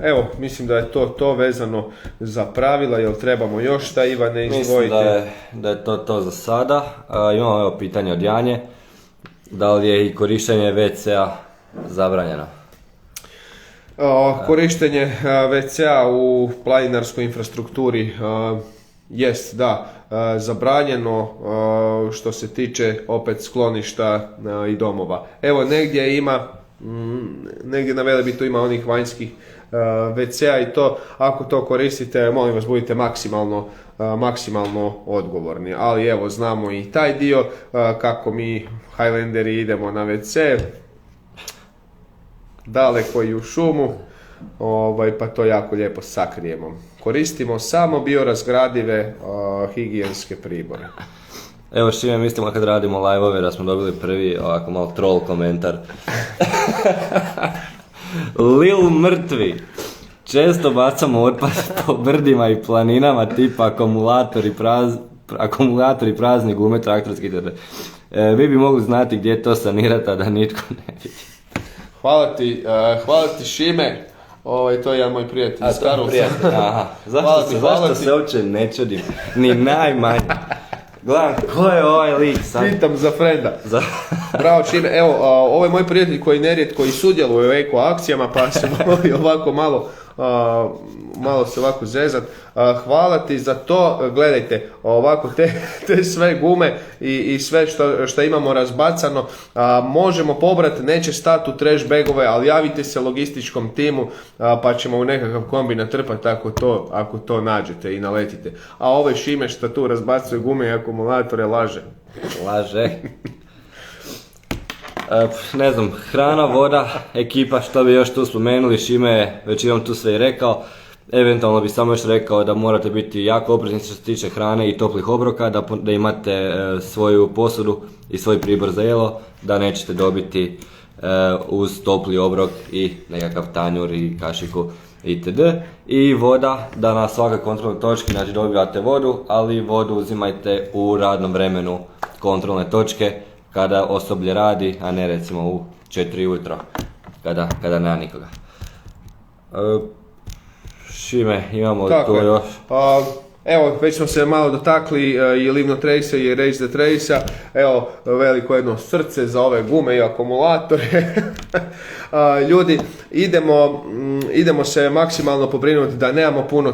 Evo, mislim da je to vezano za pravila. Jel trebamo još šta, Ivane, izdvojite? Mislim da je to za sada. Imamo pitanje od Janje. Da li je i korištenje WC-a zabranjeno? Korištenje WC-a u planinarskoj infrastrukturi jest, da, zabranjeno što se tiče opet skloništa i domova. Evo, negdje na Velebitu ima onih vanjskih WC-a i to, ako to koristite, molim vas, budite maksimalno odgovorni. Ali evo, znamo i taj dio, kako mi Highlanderi idemo na WC, daleko i u šumu, pa to jako lijepo sakrijemo. Koristimo samo biorazgradive higijenske pribore. Evo Šime, mislimo kad radimo live-ove da smo dobili prvi ovako malo troll komentar. Lil mrtvi. Često bacamo otpad po brdima i planinama tipa akumulatori prazni gume traktorski itd. Vi bi mogli znati gdje to sanirati, a da nitko ne vidi. Hvala ti Šime. To je jedan moj prijatelj iz Karlovca. Aha. Zašto se uopće ne čudim? Ni najmanje. Gledam, ko je ovaj lik sad? Pitam za frenda. Bravo Šime, evo, ovo je moj prijatelj koji nerijetko i sudjeluje u eko akcijama, pa se voli ovako malo se ovako zezat. Hvala ti za to, gledajte, ovako te sve gume i sve što imamo razbacano, možemo pobrati, neće stati u trash bagove, ali javite se logističkom timu, pa ćemo u nekakav kombi natrpati ako to nađete i naletite. A ove Šime što tu razbacuje gume i akumulatore laže. Ne znam, hrana, voda, ekipa, što bi još tu spomenuli, Šime je većinom tu sve i rekao. Eventualno bi samo još rekao da morate biti jako oprezni što se tiče hrane i toplih obroka, da imate svoju posudu i svoj pribor za jelo, da nećete dobiti uz topli obrok i nekakav tanjur i kašiku itd. I voda, da na svakoj kontrolnoj točki znači dobivate vodu, ali vodu uzimajte u radnom vremenu kontrolne točke, kada osoblje radi, a ne recimo u 4 ujutro, kada nema nikoga. Šime, imamo tu još? Evo, već smo se malo dotakli i Livno Trace i Race the Trace. Evo, veliko jedno srce za ove gume i akumulatore. Ljudi, idemo se maksimalno pobrinuti da nemamo puno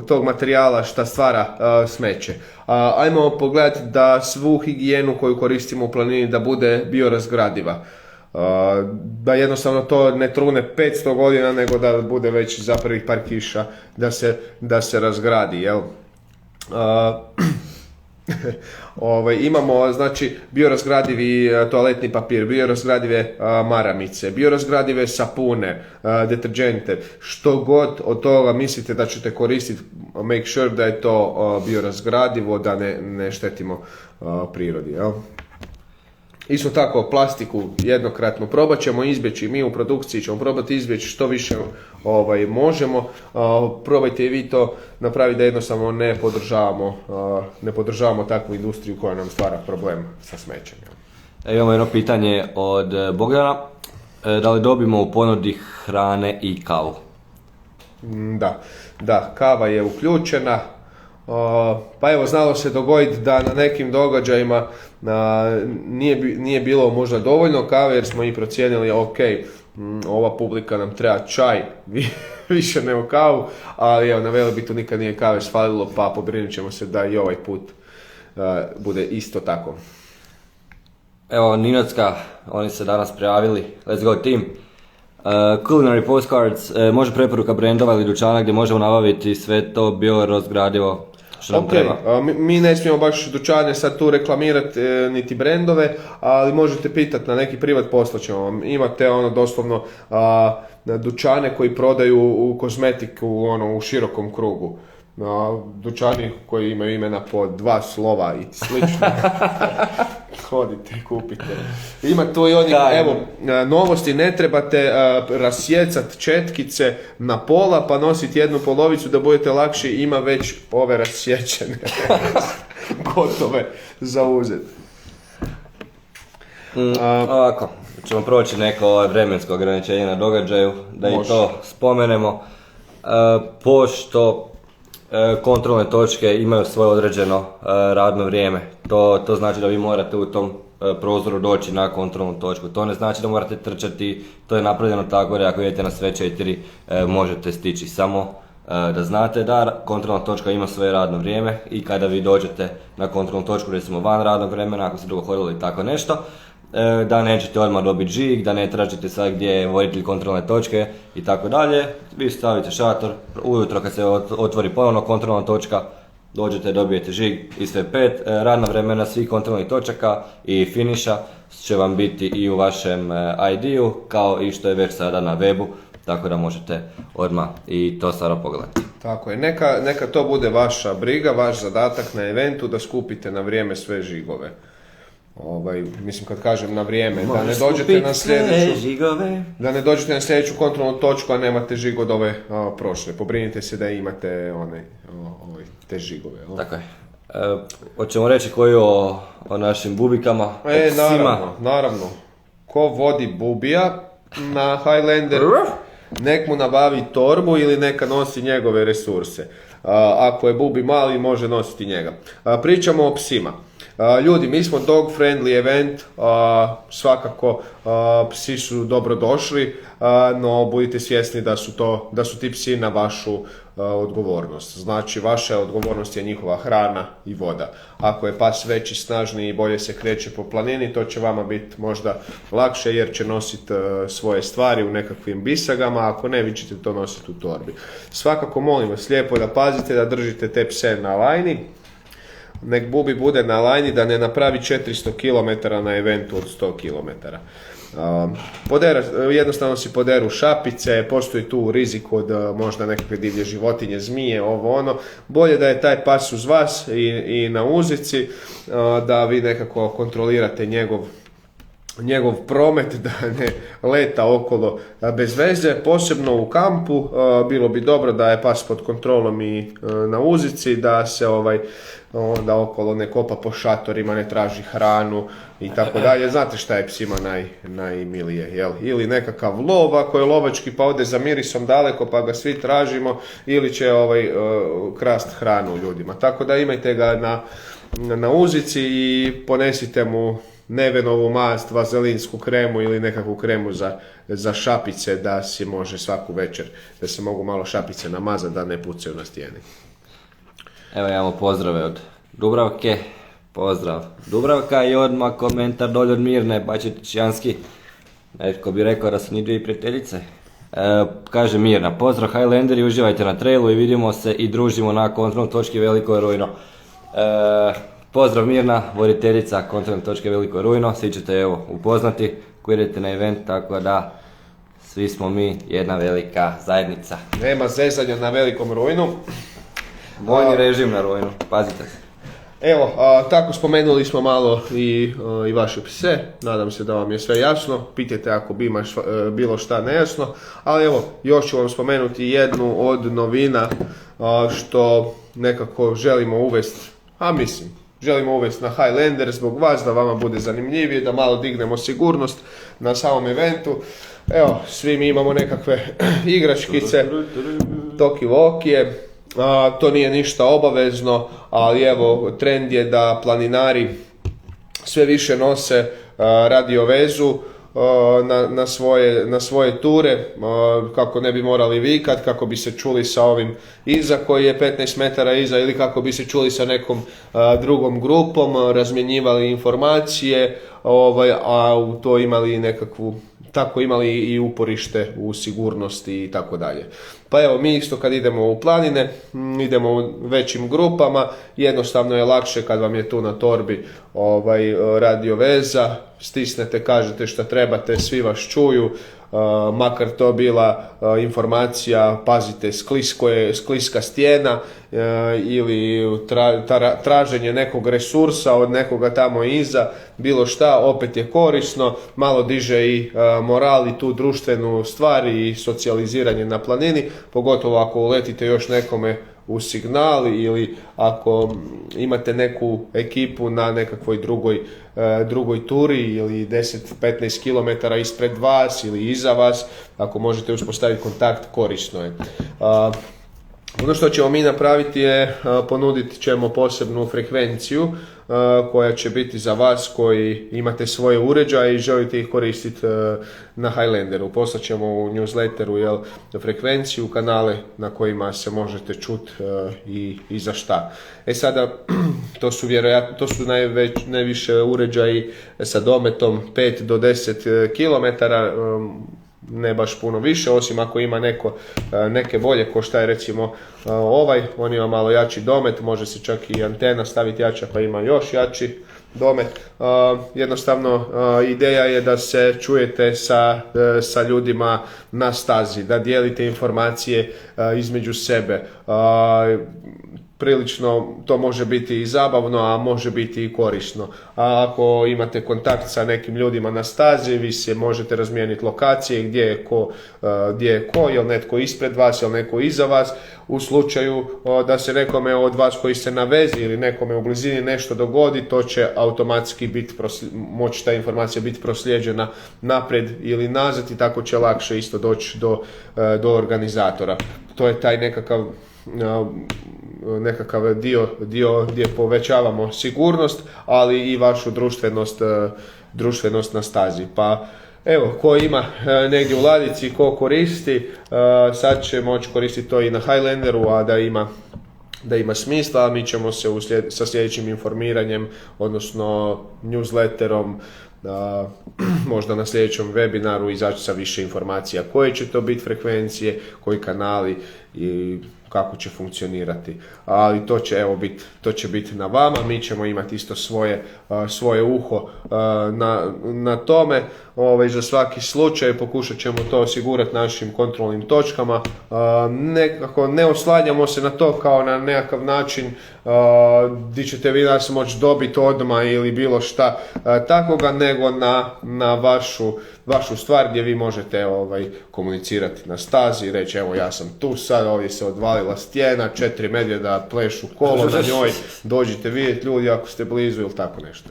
tog materijala što stvara smeće. Ajmo pogledati da svu higijenu koju koristimo u planini da bude biorazgradiva. Da jednostavno to ne trune 500 godina, nego da bude već za prvih par kiša da se razgradi, jel? Imamo znači biorazgradivi toaletni papir, biorazgradive maramice, biorazgradive sapune, deterđente, što god od toga mislite da ćete koristiti, make sure da je to biorazgradivo, da ne štetimo prirodi, jel? Isto tako, plastiku jednokratno probat ćemo izbjeći, mi u produkciji ćemo probati izbjeći što više možemo. Probajte i vi to napraviti da jednostavno ne podržavamo takvu industriju koja nam stvara problem sa smećem. Imamo jedno pitanje od Bogdana. Da li dobimo u ponudi hrane i kavu? Da, kava je uključena. Pa evo, znalo se dogoditi da na nekim događajima nije bilo možda dovoljno kave jer smo i procijenili ok, ova publika nam treba čaj više nego kavu, ali evo, na Velebitu nikad nije kave svalilo, pa pobrinut ćemo se da i ovaj put bude isto tako. Evo, Ninocka, oni se danas prijavili, let's go team. Culinary postcards, može preporuka brendova ili dućana gdje možemo nabaviti sve to biorazgradivo što nam treba. Mi ne smijemo baš dućane sad tu reklamirati niti brendove, ali možete pitati na neki privat, poslaćemo vam. Imate doslovno dućane koji prodaju u kozmetiku u širokom krugu. Dućani koji imaju imena po 2 slova i slično. Hodite, kupite. Ima tu i onih, evo, novosti, ne trebate rasjecati četkice na pola pa nositi jednu polovicu da budete lakši, ima već ove rasječene, gotove za uzeti. Ovako, ćemo proći neko vremensko ograničenje na događaju, da i to spomenemo. Pošto kontrolne točke imaju svoje određeno radno vrijeme. To znači da vi morate u tom prozoru doći na kontrolnu točku. To ne znači da morate trčati, to je napravljeno tako da ako idete na sve 4 možete stići. Samo da znate da kontrolna točka ima svoje radno vrijeme i kada vi dođete na kontrolnu točku, recimo van radnog vremena, ako ste dugo hodili tako nešto, da nećete odmah dobiti žig, da ne tražite sad gdje je voditelj kontrolne točke i tako dalje. Vi stavite šator, ujutro kad se otvori ponovno kontrolna točka, dođete, dobijete žig i sve 5. Radna vremena svih kontrolnih točaka i finiša će vam biti i u vašem ID-u, kao i što je već sada na webu, tako da možete odmah i to stvarno pogledati. Tako je, neka to bude vaša briga, vaš zadatak na eventu da skupite na vrijeme sve žigove. Mislim kad kažem na vrijeme, da ne dođete na da ne dođete na sljedeću kontrolnu točku, a nemate žigove prošle. Pobrinite se da imate te žigove. Tako je. Hoćemo reći koji o našim bubikama? Naravno. Ko vodi bubija na Highlander, nek mu nabavi torbu ili neka nosi njegove resurse. Ako je bubi mali, može nositi njega. Pričamo o psima. Ljudi, mi smo dog friendly event, svakako psi su dobro došli, no budite svjesni da su ti psi na vašu odgovornost. Znači, vaša odgovornost je njihova hrana i voda. Ako je pas veći, snažniji i bolje se kreće po planini, to će vama biti možda lakše jer će nositi svoje stvari u nekakvim bisagama, ako ne, vi ćete to nositi u torbi. Svakako molim vas lijepo da pazite da držite te pse na lajni. Nek bubi bude na lajni da ne napravi 400 km na eventu od 100 km. Jednostavno si poderu šapice, postoji tu rizik od možda nekakve divlje životinje, zmije, Bolje da je taj pas uz vas i na uzici, da vi nekako kontrolirate njegov promet, da ne leta okolo bez veze, posebno u kampu. Bilo bi dobro da je pas pod kontrolom i na uzici, da se da okolo ne kopa po šatorima, ne traži hranu i tako dalje. Znate šta je psima najmilije, jel? Ili nekakav lov, ako je lovački pa ode za mirisom daleko pa ga svi tražimo, ili će krast hranu ljudima. Tako da imajte ga na uzici i ponesite mu Nevenovu mast, vazelinsku kremu ili nekakvu kremu za šapice, da si može svaku večer, da se mogu malo šapice namazati, da ne pucaju na stijeni. Evo imamo pozdrave od Dubravke. Pozdrav Dubravka i odmah komentar dolje od Mirne Bačetić-Janski. Netko bi rekao da su njih dvije prijateljice. Kaže Mirna, pozdrav Highlanderi, uživajte na trailu i vidimo se i družimo na kontrolnoj točki Veliko Rujno. Pozdrav Mirna, voditeljica kontrolne točke Veliko Rujno, svi ćete upoznati ako idete na event, tako da svi smo mi jedna velika zajednica. Nema zezanja na Velikom Rujnu. Vojni režim na Rujnu, pazite se. Evo, tako spomenuli smo malo i vaše pse, nadam se da vam je sve jasno, pitajte ako bi ima bilo šta nejasno, ali evo, još ću vam spomenuti jednu od novina što nekako želimo uvesti, želimo uvesti na Highlander zbog vas, da vama bude zanimljivije, da malo dignemo sigurnost na samom eventu. Evo, svi mi imamo nekakve igračkice, toki-vokije. To nije ništa obavezno, ali evo, trend je da planinari sve više nose radiovezu na svoje ture, kako ne bi morali vikat, kako bi se čuli sa ovim iza koji je 15 metara iza, ili kako bi se čuli sa nekom drugom grupom, razmjenjivali informacije, a u to imali nekakvu, tako imali i uporište u sigurnosti i tako dalje. Pa evo, mi isto kad idemo u planine, idemo u većim grupama, jednostavno je lakše kad vam je tu na torbi radio veza, stisnete, kažete šta trebate, svi vas čuju, makar to bila informacija, pazite, skliska stijena ili traženje nekog resursa od nekoga tamo iza, bilo šta, opet je korisno, malo diže i moral i tu društvenu stvar i socijaliziranje na planini, pogotovo ako uletite još nekome u signal ili ako imate neku ekipu na nekakvoj drugoj turi ili 10-15 km ispred vas ili iza vas, ako možete uspostaviti kontakt, korisno je. Ono što ćemo mi napraviti je ponudit ćemo posebnu frekvenciju koja će biti za vas koji imate svoje uređaje i želite ih koristiti na Highlanderu. Poslat ćemo u newsletteru frekvenciju, kanale na kojima se možete čuti i za šta. Sada, to su najviše uređaji sa dometom 5 do 10 km, ne baš puno više, osim ako ima neke bolje, ko šta je recimo on ima malo jači domet, može se čak i antena staviti jača pa ima još jači domet. Jednostavno ideja je da se čujete sa ljudima na stazi, da dijelite informacije između sebe. Prilično to može biti i zabavno, a može biti i korisno. A ako imate kontakt sa nekim ljudima na stazi, vi se možete razmijeniti lokacije gdje je ko, je li netko ispred vas, je li netko iza vas. U slučaju da se nekome od vas koji ste na vezi ili nekome u blizini nešto dogodi, to će automatski moći ta informacija biti proslijeđena naprijed ili nazad i tako će lakše isto doći do organizatora. To je taj nekakav dio gdje povećavamo sigurnost, ali i vašu društvenost na stazi. Pa evo, ko ima negdje u ladici, ko koristi, sad će moći koristiti to i na Highlanderu, a da ima smisla, a mi ćemo se sa sljedećim informiranjem, odnosno newsletterom, možda na sljedećem webinaru izaći sa više informacija koje će to biti frekvencije, koji kanali i kako će funkcionirati. Ali to će biti na vama, mi ćemo imati isto svoje uho na tome. Za svaki slučaj pokušat ćemo to osigurati našim kontrolnim točkama. Nekako ne oslanjamo se na to kao na nekakav način gdje ćete vi nas moći dobiti odmah ili bilo šta takoga, nego na vašu stvar gdje vi možete komunicirati na stazi i reći evo ja sam tu sad, ovdje se odvalila stijena, 4 medvjeda plešu kolo na njoj, dođite vidjeti ljudi ako ste blizu ili tako nešto.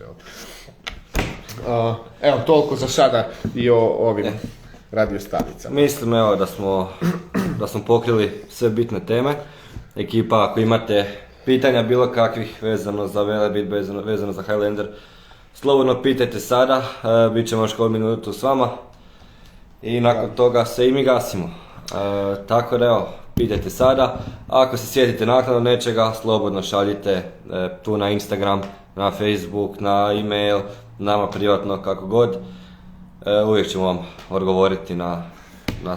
Evo, toliko za sada i o ovim radiostanicama. Mislim evo da smo pokrili sve bitne teme. Ekipa, ako imate pitanja bilo kakvih vezano za Velebit, vezano za Highlander, slobodno pitajte sada, bit ćemo još koju minutu s vama i nakon toga se i mi gasimo. Tako da evo, pitajte sada, ako se sjetite naknadno nečega, slobodno šaljite tu na Instagram, na Facebook, na e-mail, nama privatno, kako god. Uvijek ćemo vam odgovoriti na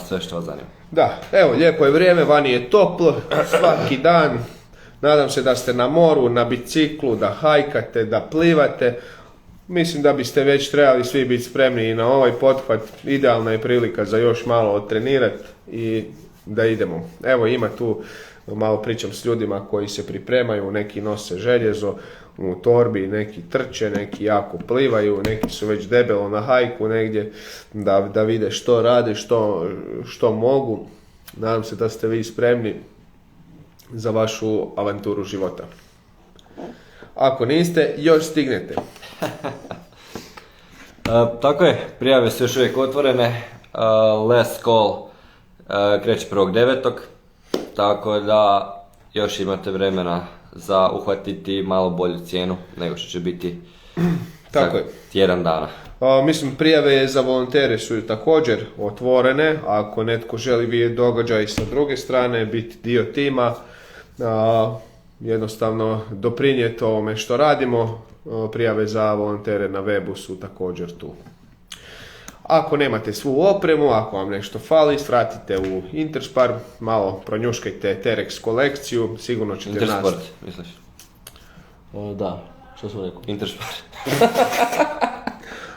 sve što vas zanima. Da, evo, lijepo je vrijeme, vani je toplo, svaki dan. Nadam se da ste na moru, na biciklu, da hajkate, da plivate. Mislim da biste već trebali svi biti spremni i na ovaj pothvat. Idealna je prilika za još malo odtrenirati i da idemo. Evo, ima tu, malo pričam s ljudima koji se pripremaju, neki nose željezo u torbi, neki trče, neki jako plivaju, neki su već debelo na hajku negdje da vide što rade, što mogu. Nadam se da ste vi spremni za vašu avanturu života. Ako niste, još stignete. Tako je, prijave su još uvijek otvorene. Last call kreće 1.9. Tako da još imate vremena za uhvatiti malo bolju cijenu nego što će biti tako je. Tjedan dana. Mislim, prijave za volontere su također otvorene. Ako netko želi vidjeti događaj sa druge strane, biti dio tima, jednostavno doprinijeti ovome što radimo, prijave za volontere na webu su također tu. Ako nemate svu opremu, ako vam nešto fali, svratite u Interspar, malo pronjuškajte Terex kolekciju, sigurno ćete Intersport, misliš? Da, što sam rekao? Interspar.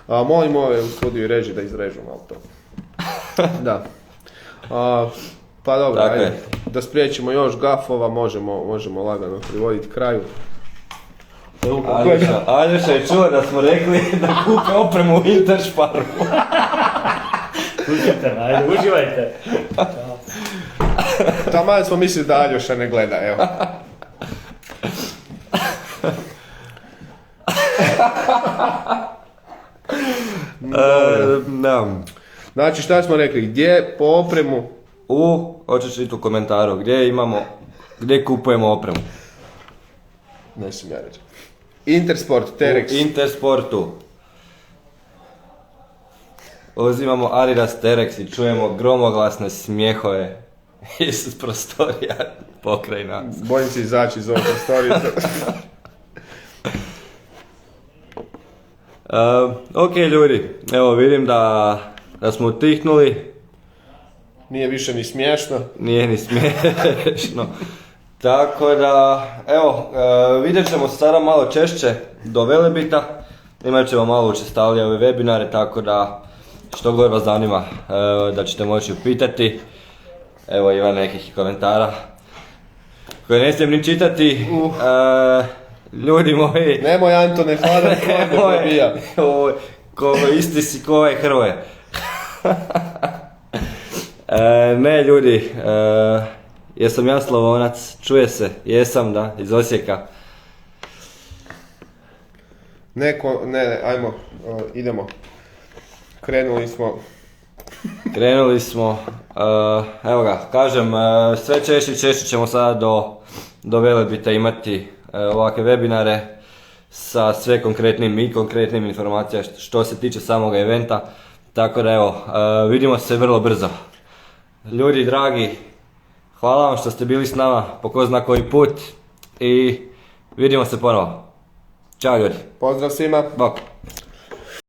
Molim ove u studiju reži da izrežu malo to. Da. Pa dobro, ajde. Da spriječimo još gafova, možemo lagano privoditi kraju. Aljoša je čuo da smo rekli da kupe opremu u Intersparu. Slušajte, ajde, uživajte. Taman smo mislili da Aljoša ne gleda, evo. Znači šta smo rekli, gdje po opremu? Hoćeš čitati u komentaru, gdje kupujemo opremu? Ne sam ja reći. Intersport, Terex. U Intersportu. Uzimamo Adidas Terex i čujemo gromoglasne smjehove iz prostorija pokraj nas. Bojim se izaći iz ovog prostorija. Ok ljudi, evo vidim da smo utihnuli, Nije više ni smiješno. Nije ni smiješno. Tako da, evo, vidjet ćemo se sada malo češće do Velebita. Imat ćemo malo učestalije ove webinare, tako da što god vas zanima da ćete moći upitati. Evo ima nekih komentara koje ne smijem ni čitati. Ljudi moji... Nemoj Antone, hladan kroj me pobija. Ko isti si ko ovaj Hrvoje. Ne ljudi, jesam ja Slavonac, čuje se, jesam da, iz Osijeka. Ajmo, idemo. Krenuli smo, evo ga, kažem, sve češće i češće ćemo sada do Velebita imati ovakve webinare sa sve konkretnim i konkretnim informacijama što se tiče samog eventa. Tako da evo, vidimo se vrlo brzo. Ljudi dragi, hvala vam što ste bili s nama po ko zna koji put i vidimo se ponovo. Ćao ljudi. Pozdrav svima. Bok.